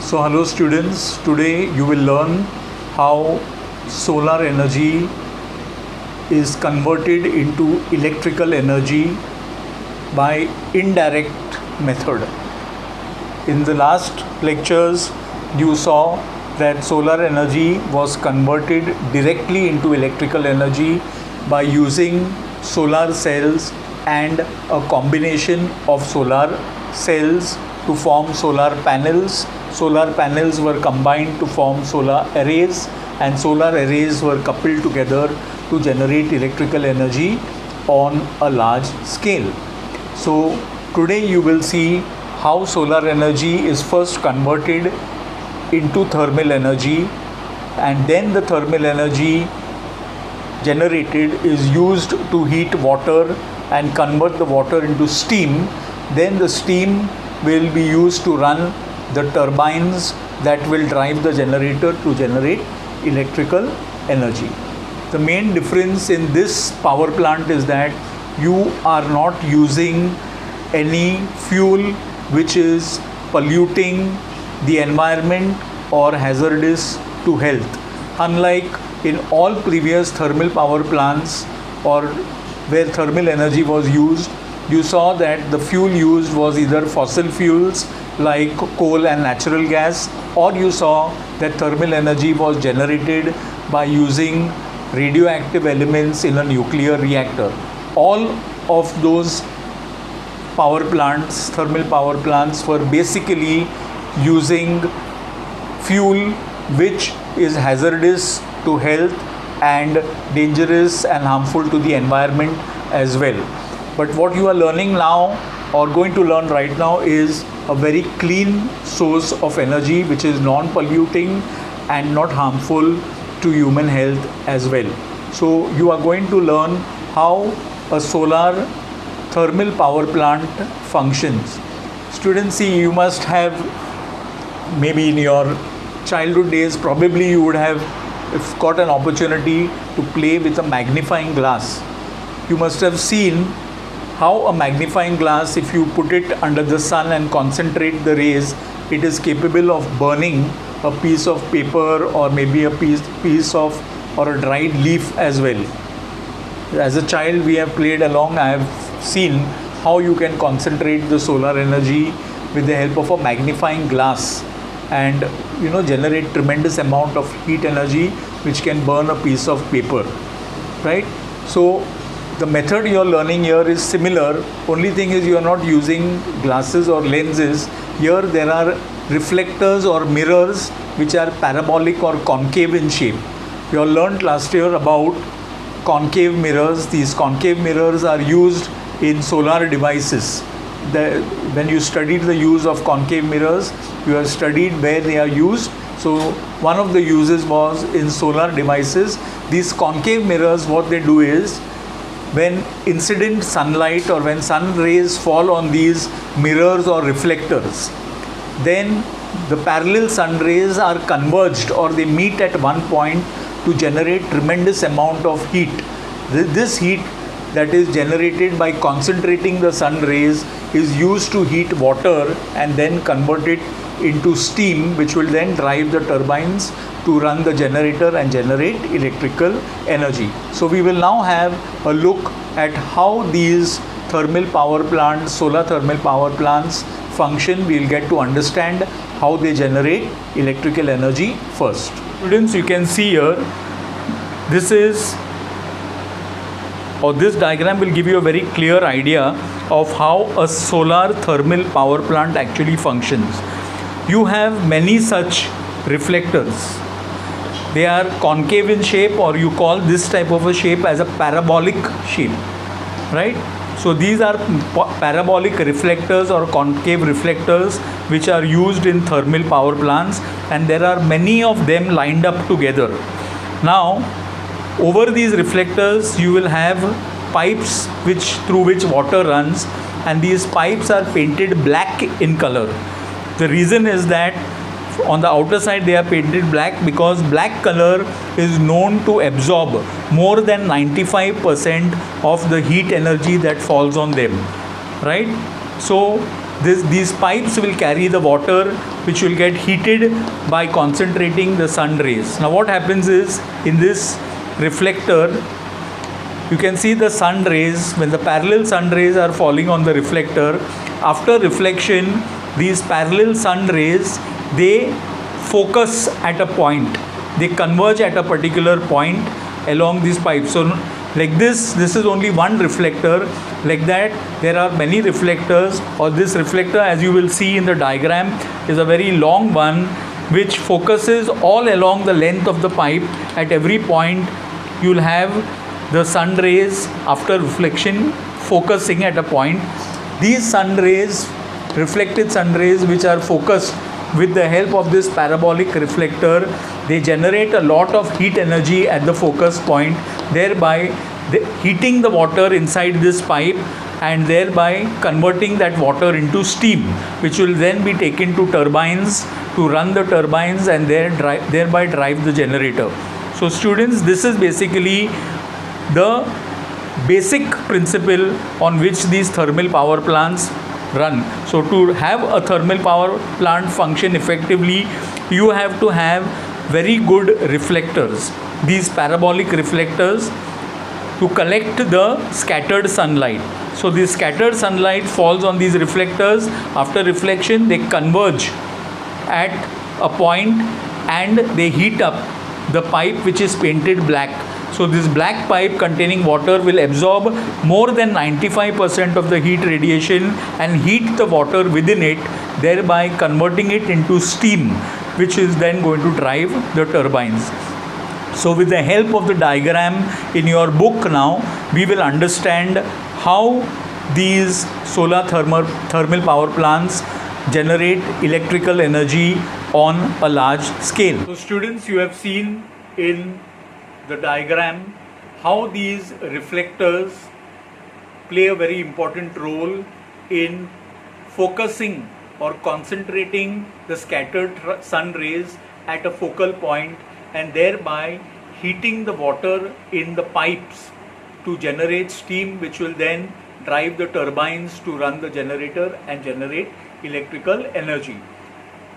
So hello students, today you will learn how solar energy is converted into electrical energy by indirect method. In the last lectures you saw that solar energy was converted directly into electrical energy by using solar cells and a combination of solar cells to form solar panels. Solar panels were combined to form solar arrays, and solar arrays were coupled together to generate electrical energy on a large scale. So today you will see how solar energy is first converted into thermal energy, and then the thermal energy generated is used to heat water and convert the water into steam. Then the steam will be used to run the turbines that will drive the generator to generate electrical energy. The main difference in this power plant is that you are not using any fuel which is polluting the environment or hazardous to health. Unlike in all previous thermal power plants or where thermal energy was used, you saw that the fuel used was either fossil fuels like coal and natural gas, or you saw that thermal energy was generated by using radioactive elements in a nuclear reactor. All of those power plants, thermal power plants, were basically using fuel which is hazardous to health and dangerous and harmful to the environment as well. But what you are learning now or going to learn right now is a very clean source of energy which is non-polluting and not harmful to human health as well. So you are going to learn how a solar thermal power plant functions. Students, see, you must have, maybe in your childhood days, probably you would have got an opportunity to play with a magnifying glass. You must have seen how a magnifying glass, if you put it under the sun and concentrate the rays, it is capable of burning a piece of paper or maybe a piece of or a dried leaf as well. As a child, we have played along. I have seen how you can concentrate the solar energy with the help of a magnifying glass and generate tremendous amount of heat energy which can burn a piece of paper, right? So the method you are learning here is similar. Only thing is you are not using glasses or lenses. Here there are reflectors or mirrors which are parabolic or concave in shape. You all learned last year about concave mirrors. These concave mirrors are used in solar devices. When you studied the use of concave mirrors, you have studied where they are used. So one of the uses was in solar devices. These concave mirrors, what they do is, when incident sunlight or when sun rays fall on these mirrors or reflectors, then the parallel sun rays are converged or they meet at one point to generate tremendous amount of heat. This heat that is generated by concentrating the sun rays is used to heat water and then convert it into steam, which will then drive the turbines to run the generator and generate electrical energy. So we will now have a look at how these thermal power plants, solar thermal power plants function. We will get to understand how they generate electrical energy first. Students, you can see here, this diagram will give you a very clear idea of how a solar thermal power plant actually functions. You have many such reflectors. They are concave in shape, or you call this type of a shape as a parabolic shape, right? So these are parabolic reflectors or concave reflectors which are used in thermal power plants, and there are many of them lined up together. Now, over these reflectors you will have pipes through which water runs, and these pipes are painted black in color. The reason is that on the outer side they are painted black because black color is known to absorb more than 95% of the heat energy that falls on them, right? So These pipes will carry the water which will get heated by concentrating the sun rays. Now what happens is, in this reflector, you can see the sun rays. When the parallel sun rays are falling on the reflector, after reflection, these parallel sun rays, they focus at a point. They converge at a particular point along these pipes. So like this is only one reflector. Like that, there are many reflectors, or this reflector, as you will see in the diagram, is a very long one which focuses all along the length of the pipe. At every point, you will have the sun rays after reflection focusing at a point. These sun rays, reflected sun rays, which are focused with the help of this parabolic reflector, they generate a lot of heat energy at the focus point, thereby heating the water inside this pipe and thereby converting that water into steam, which will then be taken to turbines to run the turbines and thereby drive the generator. So students, this is basically the basic principle on which these thermal power plants run. So to have a thermal power plant function effectively, you have to have very good reflectors, these parabolic reflectors, to collect the scattered sunlight. So this scattered sunlight falls on these reflectors. After reflection, they converge at a point and they heat up the pipe which is painted black. So this black pipe containing water will absorb more than 95% of the heat radiation and heat the water within it, thereby converting it into steam, which is then going to drive the turbines. So with the help of the diagram in your book now, we will understand how these solar thermal power plants generate electrical energy on a large scale. So students, you have seen in the diagram how these reflectors play a very important role in focusing or concentrating the scattered sun rays at a focal point and thereby heating the water in the pipes to generate steam, which will then drive the turbines to run the generator and generate electrical energy.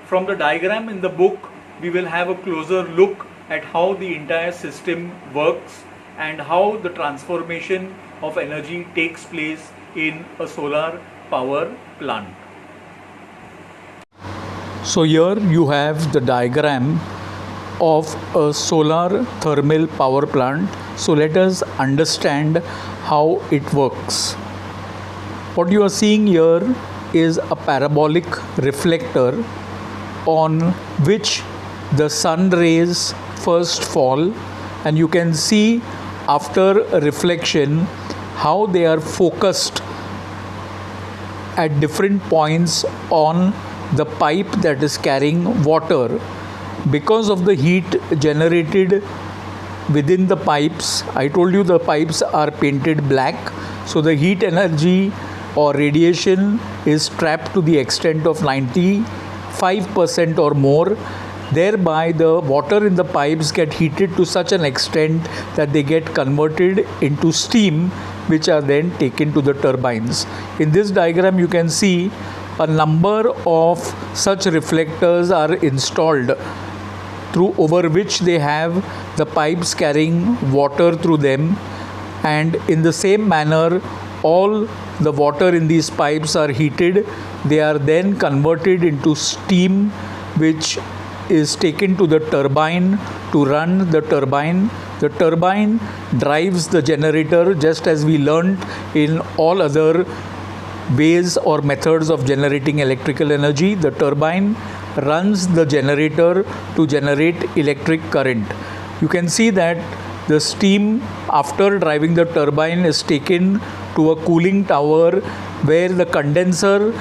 From the diagram in the book, we will have a closer look at how the entire system works and how the transformation of energy takes place in a solar power plant. So here you have the diagram of a solar thermal power plant. So let us understand how it works. What you are seeing here is a parabolic reflector on which the sun rays first fall, and you can see after reflection how they are focused at different points on the pipe that is carrying water. Because of the heat generated within the pipes, I told you the pipes are painted black, so the heat energy or radiation is trapped to the extent of 95% or more. Thereby the water in the pipes get heated to such an extent that they get converted into steam, which are then taken to the turbines. In this diagram you can see a number of such reflectors are installed over which they have the pipes carrying water through them, and in the same manner all the water in these pipes are heated. They are then converted into steam, which is taken to the turbine to run the turbine. The turbine drives the generator, just as we learned in all other ways or methods of generating electrical energy. The turbine runs the generator to generate electric current. You can see that the steam after driving the turbine is taken to a cooling tower where the condenser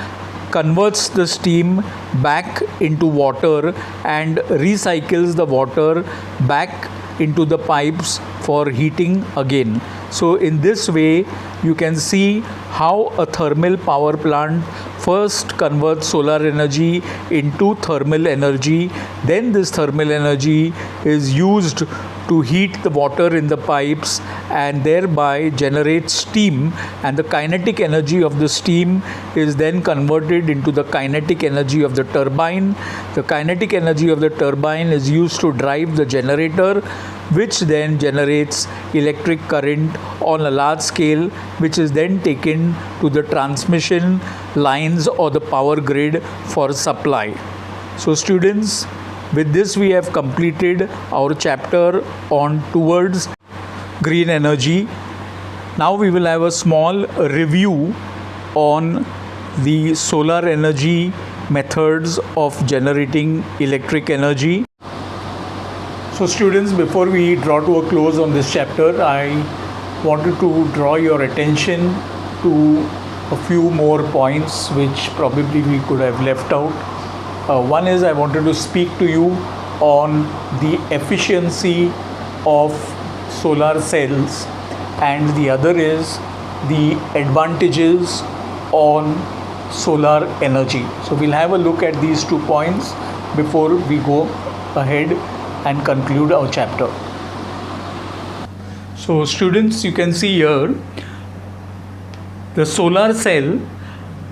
converts the steam back into water and recycles the water back into the pipes for heating again. So in this way you can see how a thermal power plant first converts solar energy into thermal energy. Then this thermal energy is used to heat the water in the pipes and thereby generate steam, and the kinetic energy of the steam is then converted into the kinetic energy of the turbine. The kinetic energy of the turbine is used to drive the generator, which then generates electric current on a large scale, which is then taken to the transmission lines or the power grid for supply. So students, with this we have completed our chapter on towards green energy. Now we will have a small review on the solar energy methods of generating electric energy. So students, before we draw to a close on this chapter, I wanted to draw your attention to a few more points which probably we could have left out. One is I wanted to speak to you on the efficiency of solar cells, and the other is the advantages on solar energy. So we'll have a look at these 2 points before we go ahead and conclude our chapter. So students, you can see here the solar cell.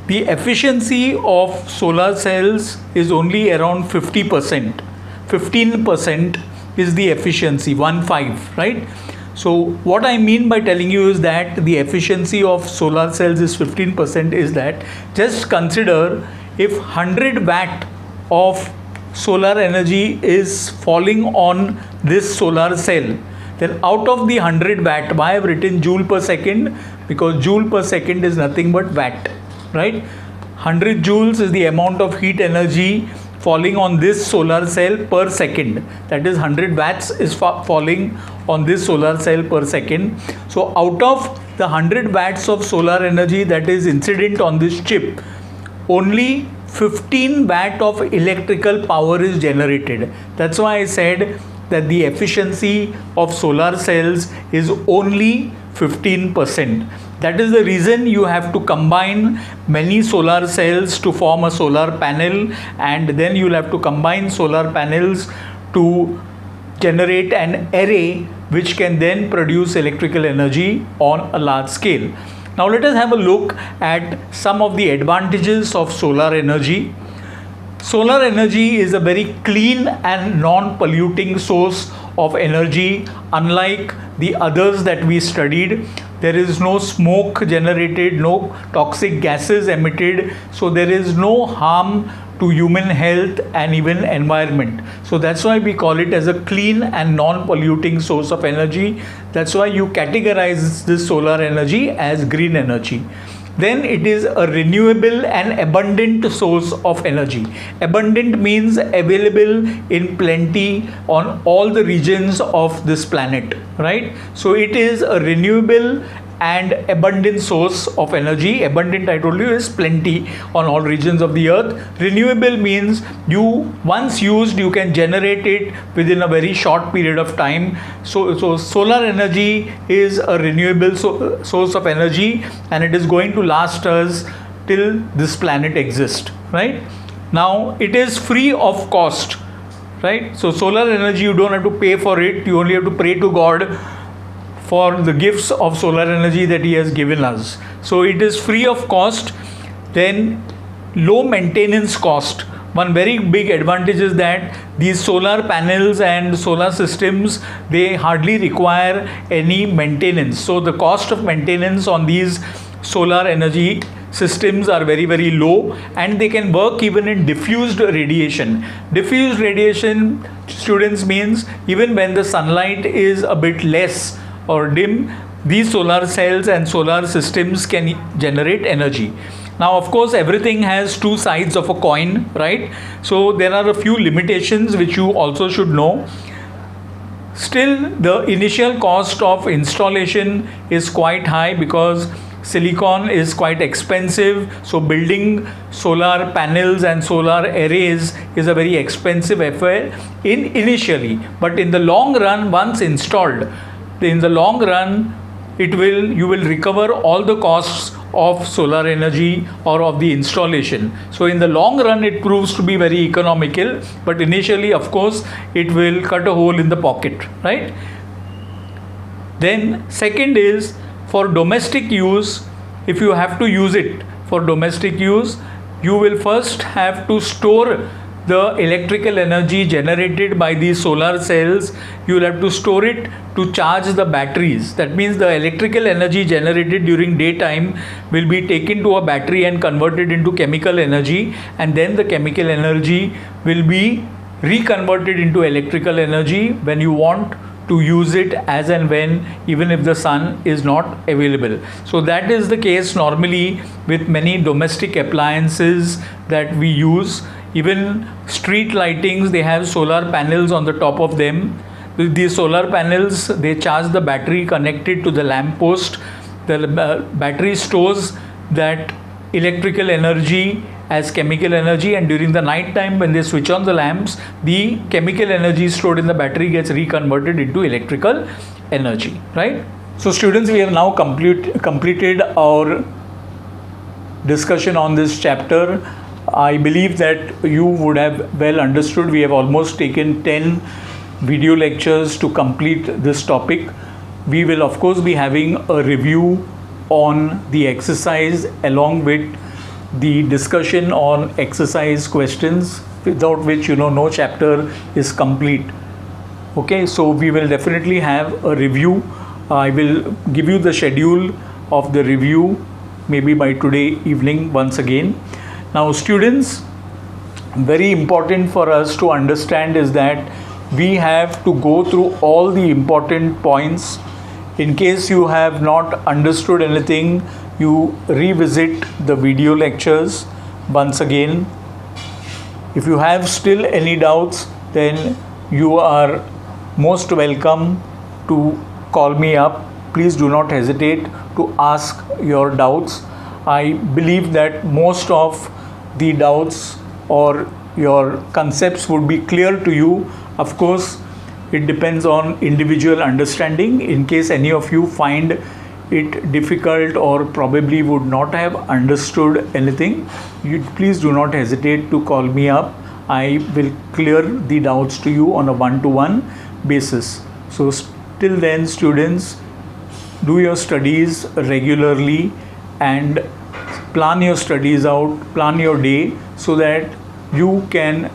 The efficiency of solar cells is only around 50%. 15% is the efficiency, 15, right? So what I mean by telling you is that the efficiency of solar cells is 15% is that just consider if 100 watt of solar energy is falling on this solar cell, then out of the 100 watt, why I have written joule per second? Because joule per second is nothing but watt. Right? 100 joules is the amount of heat energy falling on this solar cell per second. That is 100 watts is falling on this solar cell per second. So out of the 100 watts of solar energy that is incident on this chip, only 15 watt of electrical power is generated. That's why I said that the efficiency of solar cells is only 15%. That is the reason you have to combine many solar cells to form a solar panel, and then you will have to combine solar panels to generate an array which can then produce electrical energy on a large scale. Now let us have a look at some of the advantages of solar energy. Solar energy is a very clean and non-polluting source of energy. Unlike the others that we studied, there is no smoke generated, no toxic gases emitted, so there is no harm to human health and even environment. So that's why we call it as a clean and non-polluting source of energy. That's why you categorize this solar energy as green energy. Then it is a renewable and abundant source of energy. Abundant means available in plenty on all the regions of this planet, right? So it is a renewable and abundant source of energy. Abundant, I told you, is plenty on all regions of the earth. Renewable means you once used, you can generate it within a very short period of time. So solar energy is a renewable source of energy, and it is going to last us till this planet exists, right? Now it is free of cost, right? So solar energy, you don't have to pay for it, you only have to pray to God for the gifts of solar energy that He has given us. So it is free of cost. Then low maintenance cost. One very big advantage is that these solar panels and solar systems, they hardly require any maintenance. So the cost of maintenance on these solar energy systems are very, very low, and they can work even in diffused radiation. Diffused radiation, students, means even when the sunlight is a bit less or dim, these solar cells and solar systems can generate energy. Now, of course, everything has two sides of a coin, right? So there are a few limitations which you also should know. Still, the initial cost of installation is quite high because silicon is quite expensive. So building solar panels and solar arrays is a very expensive affair initially, but in the long run, once installed, in the long run, you will recover all the costs of solar energy or of the installation. So in the long run it proves to be very economical, but initially of course it will cut a hole in the pocket, right? Then second is for domestic use. If you have to use it for domestic use, you will first have to store the electrical energy generated by these solar cells. You will have to store it to charge the batteries. That means the electrical energy generated during daytime will be taken to a battery and converted into chemical energy, and then the chemical energy will be reconverted into electrical energy when you want to use it as and when, even if the sun is not available. So that is the case normally with many domestic appliances that we use. Even street lightings, they have solar panels on the top of them. With these solar panels, they charge the battery connected to the lamp post. The battery stores that electrical energy as chemical energy, and during the night time when they switch on the lamps, the chemical energy stored in the battery gets reconverted into electrical energy, right? So students, we have now completed our discussion on this chapter. I believe that you would have well understood. We have almost taken 10 video lectures to complete this topic. We will of course be having a review on the exercise along with the discussion on exercise questions, without which no chapter is complete. Okay, so we will definitely have a review. I will give you the schedule of the review maybe by today evening once again. Now students, very important for us to understand is that we have to go through all the important points. In case you have not understood anything, you revisit the video lectures once again. If you have still any doubts, then you are most welcome to call me up. Please do not hesitate to ask your doubts. I believe that most of the doubts or your concepts would be clear to you. Of course, it depends on individual understanding. In case any of you find it difficult or probably would not have understood anything, you please do not hesitate to call me up. I will clear the doubts to you on a one-to-one basis. So till then students, do your studies regularly and plan your studies out, plan your day so that you can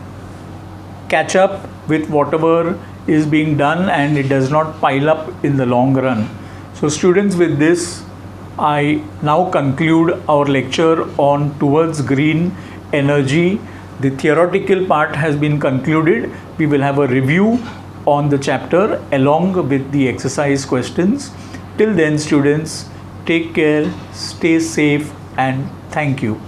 catch up with whatever is being done and it does not pile up in the long run. So students, with this I now conclude our lecture on towards green energy. The theoretical part has been concluded. We will have a review on the chapter along with the exercise questions. Till then students, take care, stay safe, and thank you.